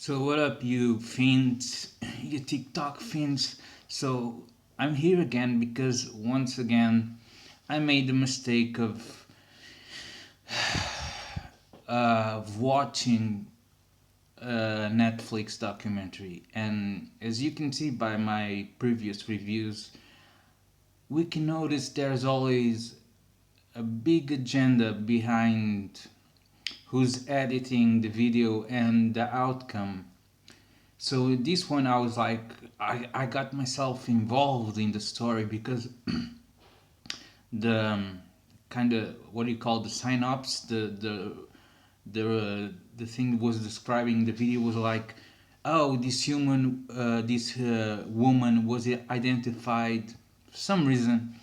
So what up, you fiends, you TikTok fiends? So I'm here again because once again I made the mistake of watching a Netflix documentary, and as you can see by my previous reviews, we can notice there's always a big agenda behind who's editing the video and the outcome. So this one, I was like, I got myself involved in the story because the kind of what do you call the synopsis, the thing was describing the video was like, oh, this woman was identified for some reason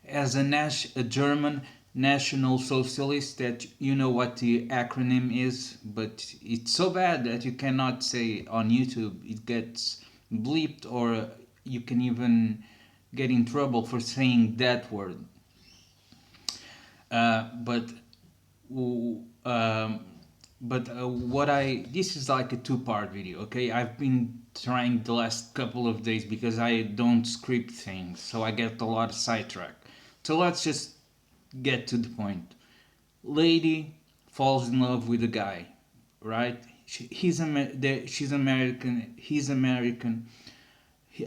as a German National Socialist. That you know what the acronym is, but it's so bad that you cannot say on YouTube. It gets bleeped, or you can even get in trouble for saying that word. But um, what I this is like a two-part video. Okay, I've been trying the last couple of days because I don't script things, so I get a lot of sidetracked. So let's just get to the point. Lady falls in love with a guy, right? She's American. He's American.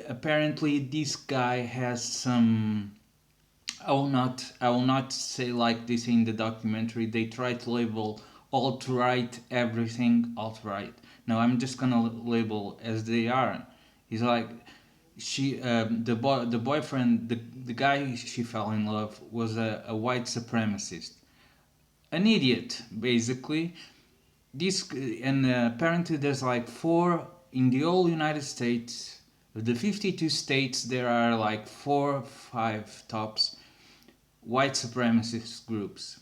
Apparently, this guy has some. I will not say like this in the documentary. They try to label alt-right everything alt-right. No, I'm just gonna label as they are. He's like the boyfriend, the guy she fell in love was a white supremacist, an idiot basically. This and apparently there's like four in the whole United States. Of the 52 states, there are like 4 5 tops white supremacist groups.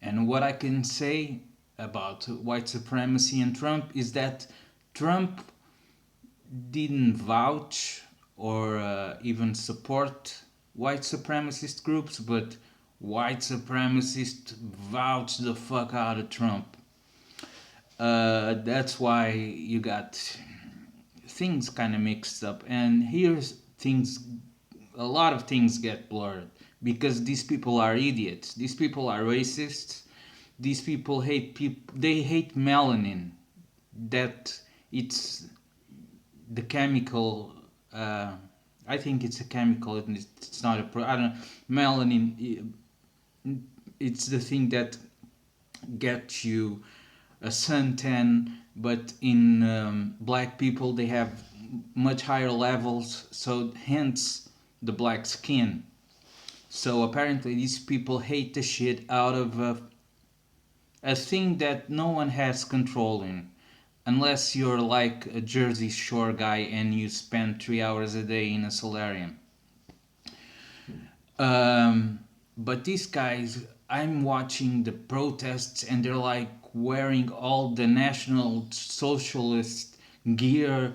And what I can say about white supremacy and Trump is that Trump didn't vouch or even support white supremacist groups, but white supremacists vouch the fuck out of Trump. That's why you got things kind of mixed up, and here's things. A lot of things get blurred because these people are idiots. These people are racists. These people hate people. They hate melanin. That it's the chemical. I think it's a chemical. It's not a. I don't know. Melanin. It's the thing that gets you a suntan, but in black people they have much higher levels. So hence the black skin. So apparently these people hate the shit out of a thing that no one has control in. Unless you're like a Jersey Shore guy and you spend 3 hours a day in a solarium. But these guys, I'm watching the protests and they're like wearing all the National Socialist gear,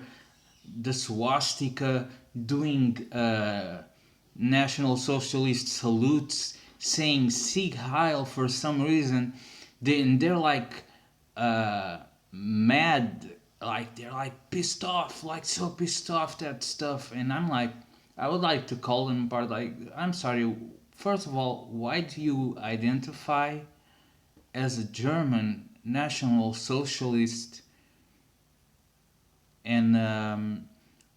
the swastika, doing National Socialist salutes, saying Sieg Heil for some reason. They're like mad, like they're like pissed off, like so pissed off that stuff. And I'm like, I would like to call them apart. Like, I'm sorry. First of all, why do you identify as a German National Socialist? And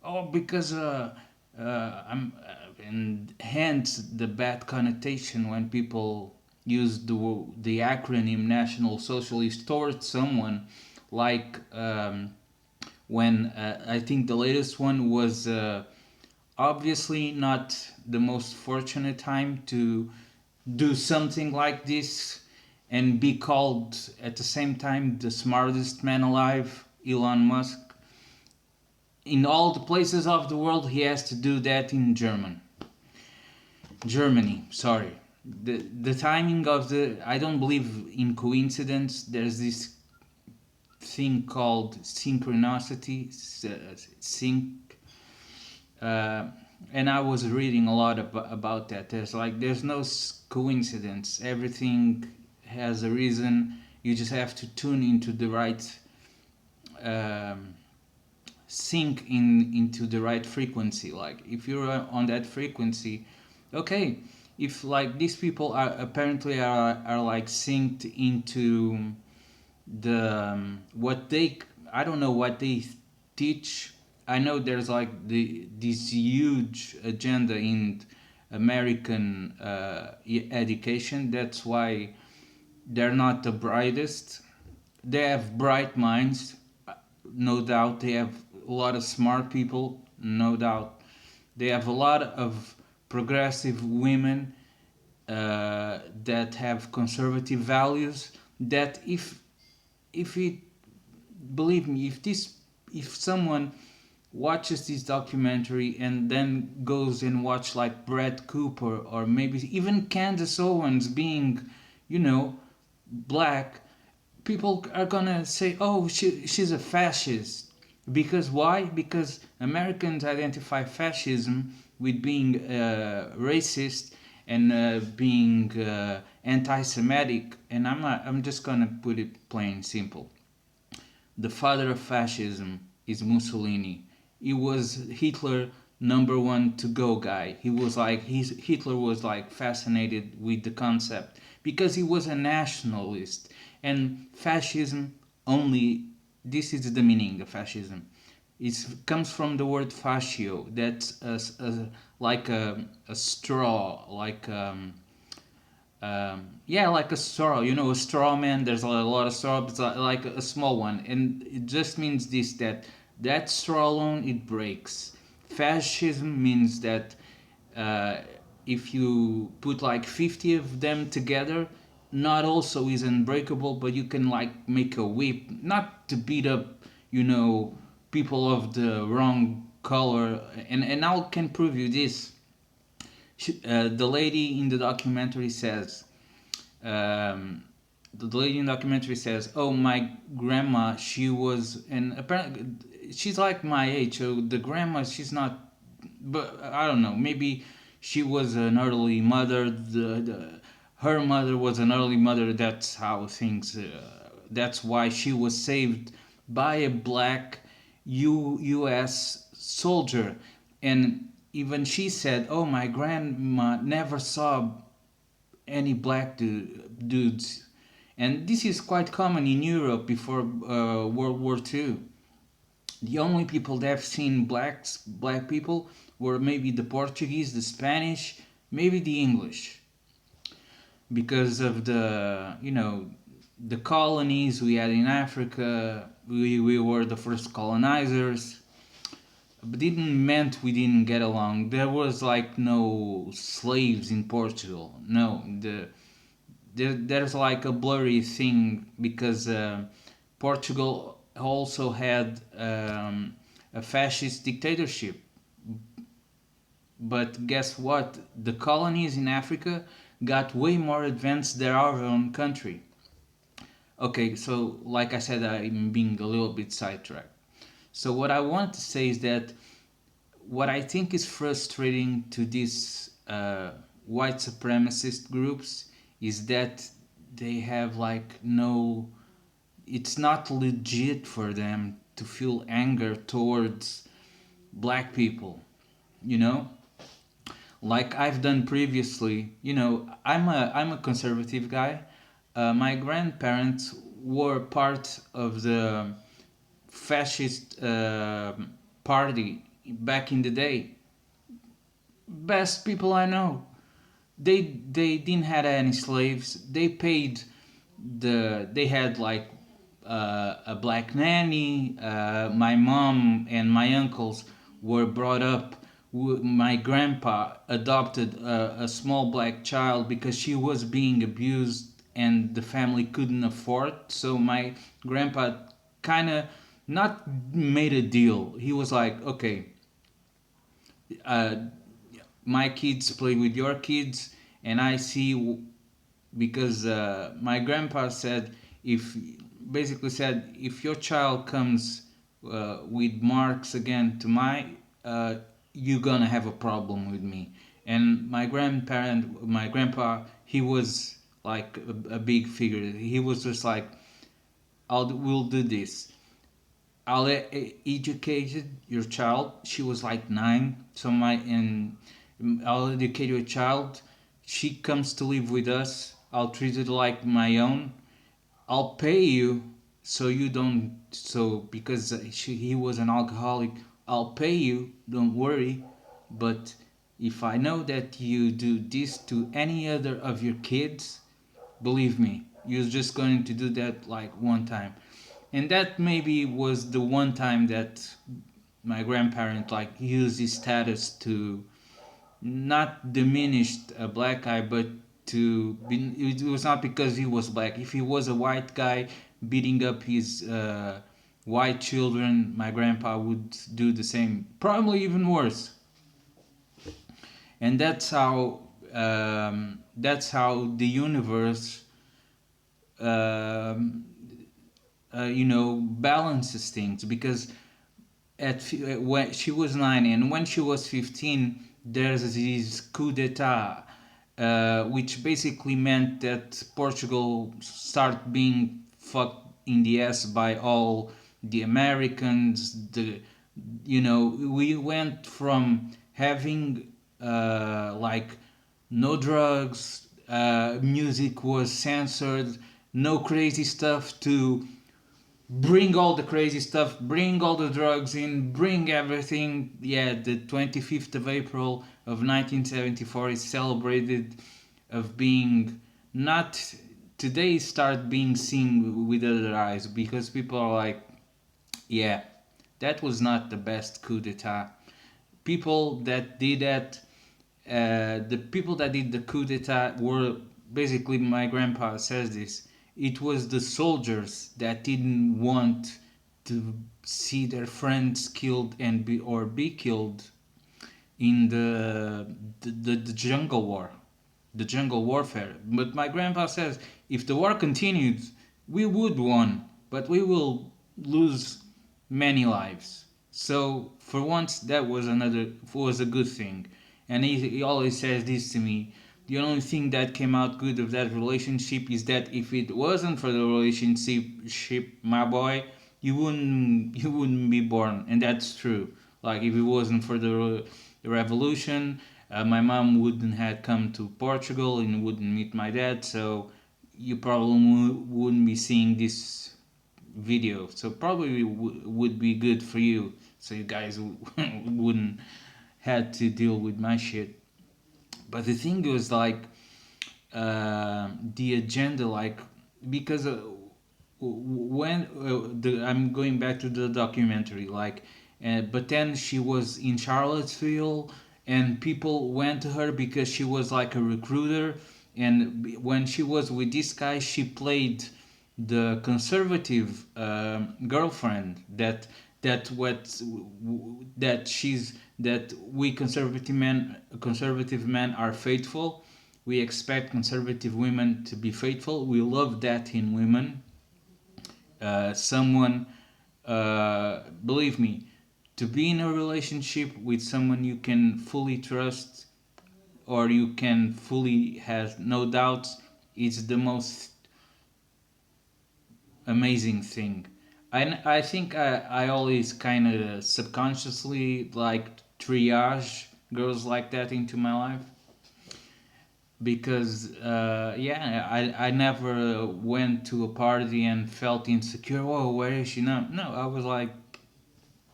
oh, because I'm and hence the bad connotation when people use the acronym National Socialist towards someone, like when I think the latest one was obviously not the most fortunate time to do something like this and be called at the same time the smartest man alive, Elon Musk. In all the places of the world, he has to do that in Germany. Sorry, the timing of the I don't believe in coincidence. There's this thing called synchronicity, sync. Uh, and I was reading a lot about that. There's no coincidence. Everything has a reason. You just have to tune into the right um, sync in into the right frequency. Like if you're on that frequency, okay, if like these people are apparently are like synced into the what they, I don't know what they teach. I know there's like this huge agenda in American education. That's why they're not the brightest. They have bright minds, no doubt. They have a lot of smart people, no doubt. They have a lot of progressive women that have conservative values. That if it, believe me, if someone watches this documentary and then goes and watch like Brett Cooper or maybe even Candace Owens being, you know, black, people are gonna say, "Oh, she's a fascist." Because why? Because Americans identify fascism with being racist and being anti-Semitic, and I'm just gonna put it plain simple. The father of fascism is Mussolini. He was Hitler number one to go guy. He was like Hitler was like fascinated with the concept because he was a nationalist. And fascism only, this is the meaning of fascism. It comes from the word fascio. That's like a straw, like yeah, like a straw. You know, a straw man. There's a lot of straw, but it's like a small one, and it just means this, that that straw alone it breaks. Fascism means that uh, if you put like 50 of them together, not also is unbreakable, but you can like make a whip, not to beat up, you know, people of the wrong color, and I can prove you this. The lady in the documentary says, um, the lady in the documentary says, "Oh, my grandma, she was," and apparently she's like my age. So the grandma, she's not, but I don't know. Maybe she was an early mother. Her mother was an early mother. That's how things. That's why she was saved by a black U.S. soldier, and even she said, "Oh, my grandma never saw any black dudes," and this is quite common in Europe before World War II. The only people that have seen black people were maybe the Portuguese, the Spanish, maybe the English, because of the, you know, the colonies we had in Africa. We were the first colonizers, but didn't meant we didn't get along. There was like no slaves in Portugal. No, there's like a blurry thing because Portugal also had a fascist dictatorship. But guess what? The colonies in Africa got way more advanced than our own country. Okay, so like I said, I'm being a little bit sidetracked. So what I want to say is that what I think is frustrating to these white supremacist groups is that they have like no, it's not legit for them to feel anger towards black people, you know, like I've done previously. You know, I'm a conservative guy. My grandparents were part of the fascist party back in the day. Best people I know. They didn't have any slaves. They paid they had like a black nanny. My mom and my uncles were brought up. My grandpa adopted a small black child because she was being abused and the family couldn't afford. So my grandpa kind of not made a deal. He was like, okay, uh, my kids play with your kids, and I see, because my grandpa said, if basically said, if your child comes with marks again to my, you're gonna have a problem with me. And my grandpa, he was like a big figure. He was just like, we'll do this. educate your child. She was like 9, so my and I'll educate your child. She comes to live with us. I'll treat it like my own. I'll pay you so you don't. So because he was an alcoholic, I'll pay you. Don't worry. But if I know that you do this to any other of your kids, believe me, you're just going to do that like one time. And that maybe was the one time that my grandparent like used his status to not diminish a black guy, but to be, it was not because he was black. If he was a white guy beating up his white children, my grandpa would do the same, probably even worse. And that's how the universe um, balances things, because when she was 9 and when she was 15, there's this coup d'etat, which basically meant that Portugal started being fucked in the ass by all the Americans. We went from having like no drugs, music was censored, no crazy stuff, to bring all the crazy stuff, bring all the drugs in, bring everything. Yeah, the 25th of April of 1974 is celebrated of being not today start being seen with other eyes, because people are like, yeah, that was not the best coup d'etat. People that did that, the people that did the coup d'etat were basically, my grandpa says this, it was the soldiers that didn't want to see their friends killed and be killed in the jungle war, the jungle warfare. But my grandpa says if the war continues, we would won, but we will lose many lives. So for once, that was a good thing. And he always says this to me. The only thing that came out good of that relationship is that if it wasn't for the relationship, my boy, you wouldn't be born, and that's true. Like if it wasn't for the revolution, my mom wouldn't have come to Portugal and wouldn't meet my dad. So you probably wouldn't be seeing this video. So probably would be good for you. So you guys wouldn't had to deal with my shit. But the thing was like the agenda, like because when I'm going back to the documentary, like, but then she was in Charlottesville, and people went to her because she was like a recruiter, and when she was with this guy, she played the conservative girlfriend that we conservative men are faithful. We expect conservative women to be faithful. We love that in women. Someone, believe me, to be in a relationship with someone you can fully trust, or you can fully have no doubts, is the most amazing thing. I think I always kind of subconsciously like triage girls like that into my life, because yeah, I never went to a party and felt insecure. Oh, where is she now? No, I was like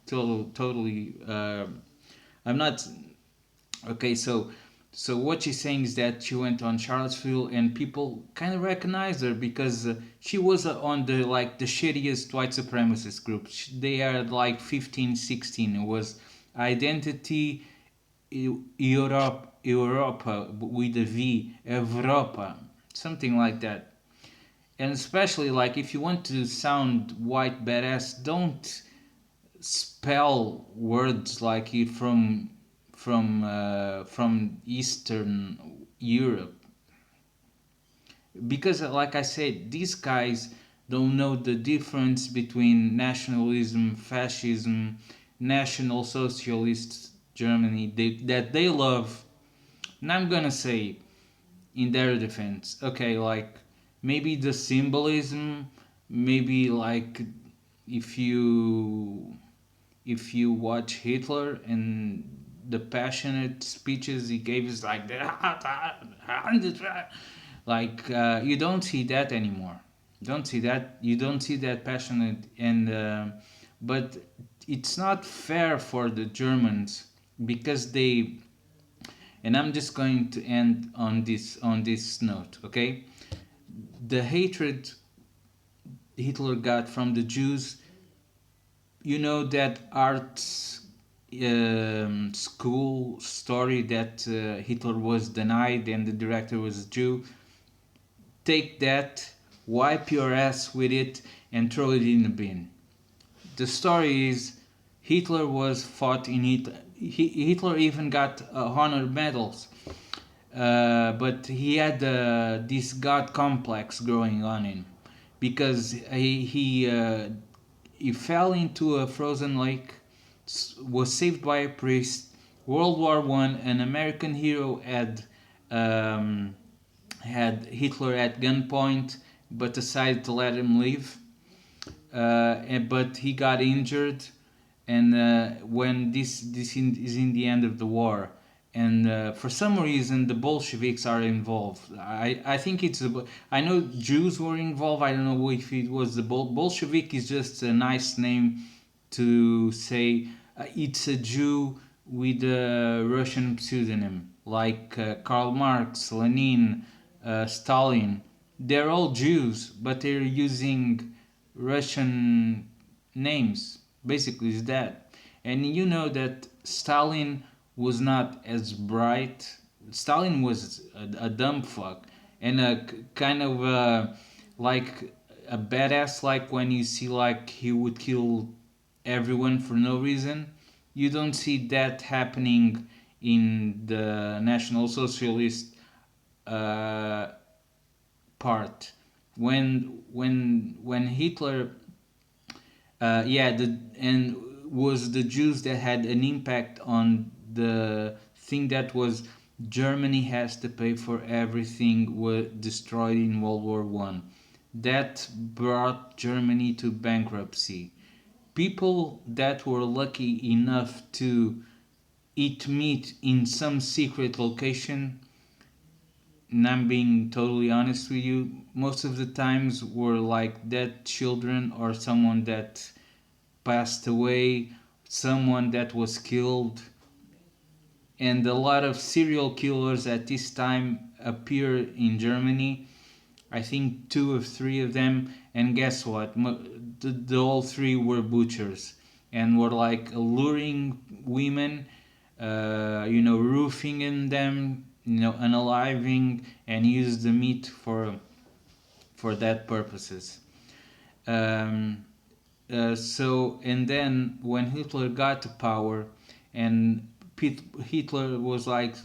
totally. I'm not okay. So what she's saying is that she went on Charlottesville and people kind of recognized her because she was on the like the shittiest white supremacist group. They are like 15, 16. It was Identity Europa with a V, Europa, something like that. And especially like if you want to sound white badass, don't spell words like it from Eastern Europe, because like I said, these guys don't know the difference between nationalism, fascism, National Socialist Germany that they love. And I'm gonna say, in their defense, okay, like maybe the symbolism, maybe like if you if you watch Hitler and the passionate speeches he gave is like like you don't see that anymore. Don't see that. You don't see that passionate and but it's not fair for the Germans because they, and I'm just going to end on this note, okay? The hatred Hitler got from the Jews, you know that art school story that Hitler was denied and the director was a Jew. Take that, wipe your ass with it, and throw it in the bin. The story is Hitler was fought in Hitler. Hitler even got honor medals, but he had this god complex growing on him because he fell into a frozen lake, was saved by a priest. World War One, an American hero um, had Hitler at gunpoint, but decided to let him leave. But he got injured, and when is in the end of the war, and for some reason the Bolsheviks are involved. I think it's I know Jews were involved. I don't know if it was the Bolshevik is just a nice name to say it's a Jew with a Russian pseudonym like Karl Marx, Lenin, Stalin. They're all Jews, but they're using Russian names. Basically, is that. And you know that Stalin was not as bright. Stalin was a dumb fuck and a kind of like a badass. Like when you see like he would kill everyone for no reason. You don't see that happening in the National Socialist uh, part. When Hitler yeah, and was the Jews that had an impact on the thing that was Germany has to pay for everything was destroyed in World War One. That brought Germany to bankruptcy. People that were lucky enough to eat meat in some secret location, and I'm being totally honest with you, most of the times were like dead children or someone that passed away, someone that was killed, and a lot of serial killers at this time appear in Germany. I think two or three of them, and guess what? The all three were butchers and were like alluring women, roofing in them, unaliving, and use the meat for that purposes. Um, so and then when Hitler got to power, and Hitler was like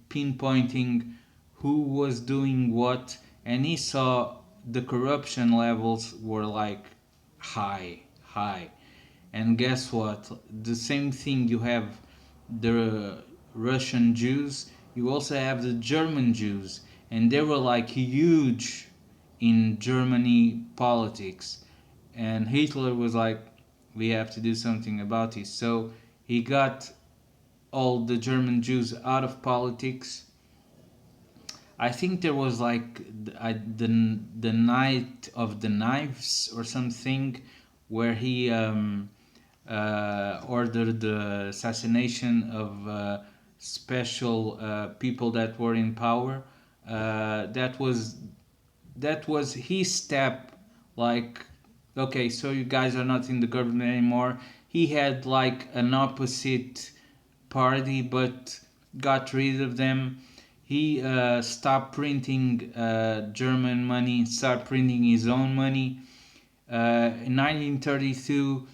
pinpointing who was doing what, and he saw the corruption levels were like high. And guess what? The same thing you have the Russian Jews, you also have the German Jews, and they were like huge in Germany politics. And Hitler was like, we have to do something about this. So he got all the German Jews out of politics. I think there was like the night of the knives or something, where he ordered the assassination of special people that were in power. That was his step. Like, okay, so you guys are not in the government anymore. He had like an opposite party, but got rid of them. He stopped printing German money, started printing his own money. In 1932,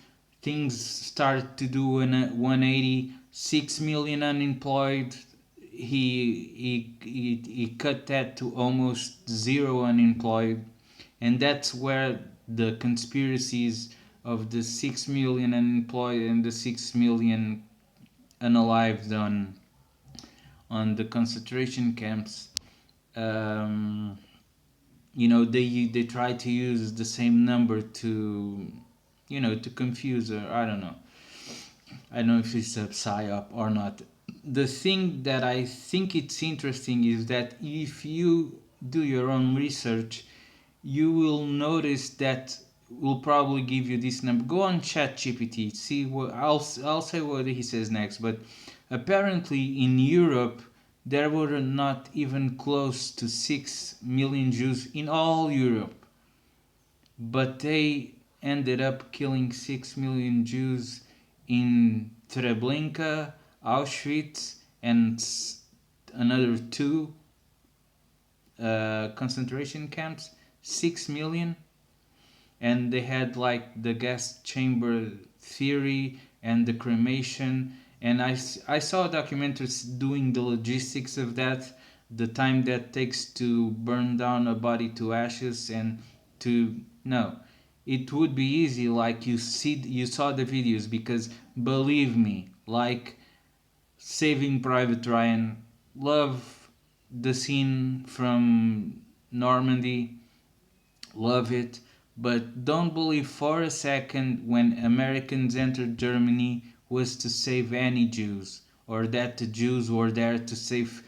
things started to do an 180. 6 million unemployed. He cut that to almost zero unemployed, and that's where the conspiracies of the 6 million unemployed and the 6 million unalived on the concentration camps. Um, they try to use the same number to to confuse, or I don't know if it's a psyop or not. The thing that I think it's interesting is that if you do your own research, you will notice that will probably give you this number. Go on ChatGPT, see what I'll say what he says next. But apparently in Europe there were not even close to 6 million Jews in all Europe, but they ended up killing 6 million Jews in Treblinka, Auschwitz, and another two concentration camps. 6 million. And they had like the gas chamber theory and the cremation. And I saw documentaries doing the logistics of that, the time that takes to burn down a body to ashes. And to no, it would be easy, like you saw the videos, because believe me, like Saving Private Ryan, love the scene from Normandy, love it, but don't believe for a second when Americans entered Germany was to save any Jews, or that the Jews were there to save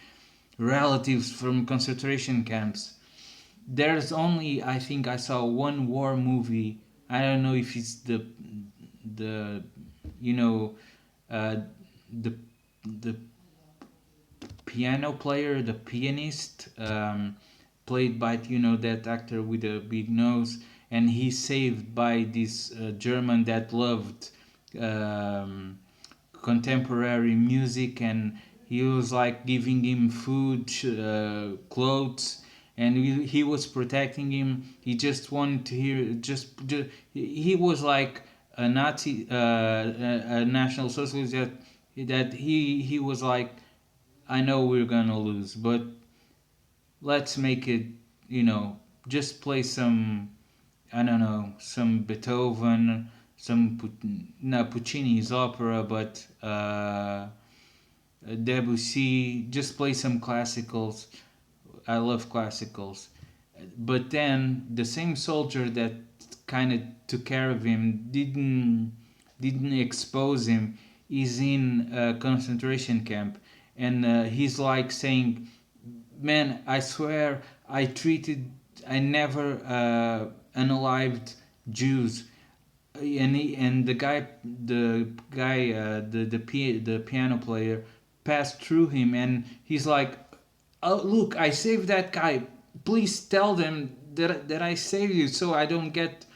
relatives from concentration camps. There's only, I think I saw one war movie. I don't know if it's the you know uh, the the piano player, the pianist, played by that actor with a big nose, and he's saved by this German that loved um, contemporary music, and he was like giving him food, clothes, and he was protecting him. He just wanted to hear, just he was like a Nazi, a National Socialist, that he was like, I know we're gonna lose, but let's make it, you know, just play some, I don't know, some Beethoven, some not Puccini's opera, but Debussy. Just play some classicals. I love classicals. But then the same soldier that kind of took care of him didn't expose him. Is in a concentration camp, and he's like saying, "Man, I swear I never unalived Jews." And the piano player passed through him, and he's like, "Oh, look, I saved that guy. Please tell them that I saved you, so I don't get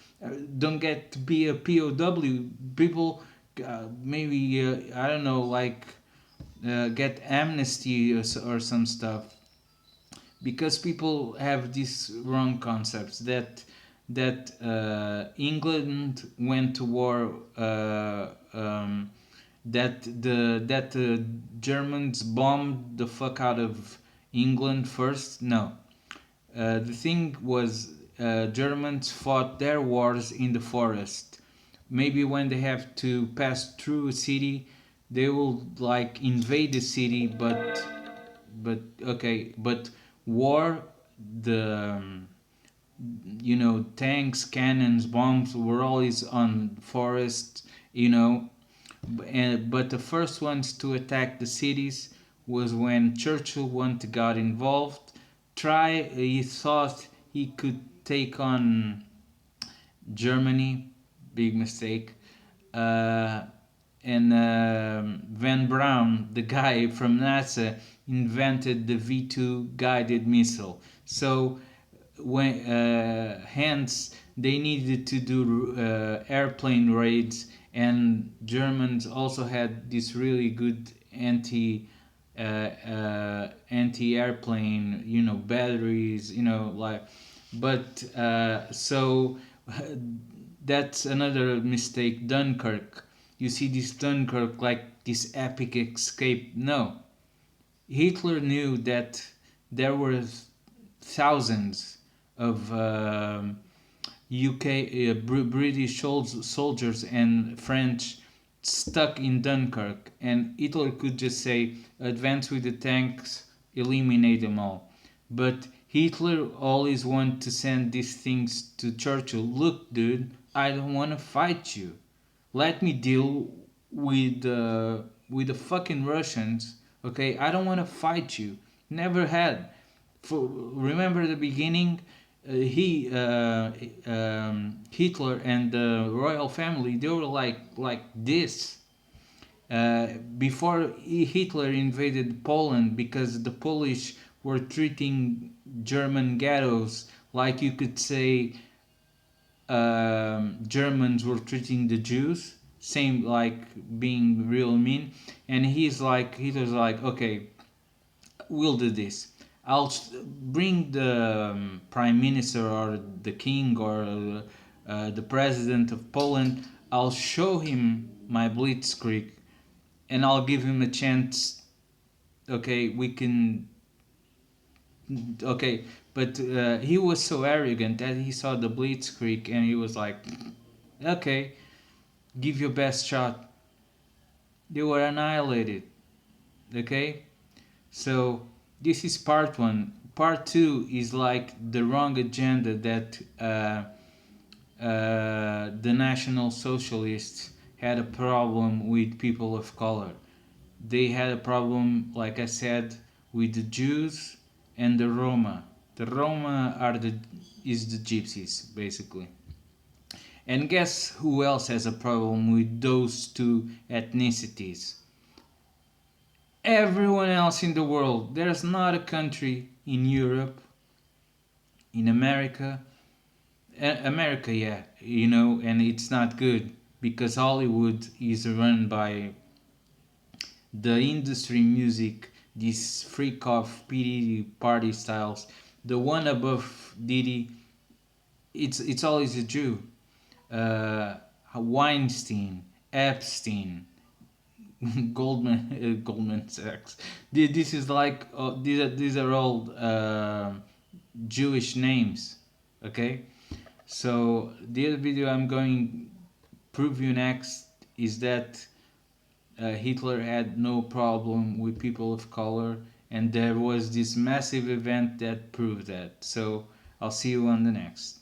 to be a POW. People, maybe I don't know, like get amnesty, or some stuff." Because people have these wrong concepts that England went to war, that the Germans bombed the fuck out of England first. No, the thing was, Germans fought their wars in the forest. Maybe when they have to pass through a city, they will like invade the city, but okay, but war, the tanks, cannons, bombs were always on forests, but the first ones to attack the cities was when Churchill got involved. He thought he could take on Germany, big mistake. Uh, and Van Braun, the guy from NASA, invented the V2 guided missile. So hence they needed to do airplane raids, and Germans also had this really good anti airplane, batteries, like. But so that's another mistake. Dunkirk, you see this Dunkirk like this epic escape. No, Hitler knew that there were thousands of UK, British soldiers and French stuck in Dunkirk, and Hitler could just say, "Advance with the tanks, eliminate them all." But Hitler always wanted to send these things to Churchill. Look, dude, I don't want to fight you. Let me deal with the fucking Russians. Okay, I don't want to fight you. Never had. For remember the beginning, he Hitler and the royal family, they were like this. Before Hitler invaded Poland, because the Polish were treating German ghettos like, you could say, Germans were treating the Jews, same, like being real mean. And Hitler's like, okay, we'll do this. I'll bring the prime minister or the king or the president of Poland. I'll show him my blitzkrieg, and I'll give him a chance. Okay, we can. Okay, but he was so arrogant that he saw the blitzkrieg and he was like, okay, give your best shot. They were annihilated. Okay, so this is part one. Part two is like the wrong agenda that the National Socialists had a problem with people of color. They had a problem, like I said, with the Jews and the Roma. The Roma is the gypsies, basically. And guess who else has a problem with those two ethnicities? Everyone else in the world. There's not a country in Europe, in America, America, yeah, and it's not good because Hollywood is run by the industry music, these freak off PD party styles. The one above Diddy, it's always a Jew. Uh, Weinstein, Epstein, Goldman Sachs. This is like these are all Jewish names. Okay, so the other video I'm going prove you next is that Hitler had no problem with people of color, and there was this massive event that proved that. So I'll see you on the next.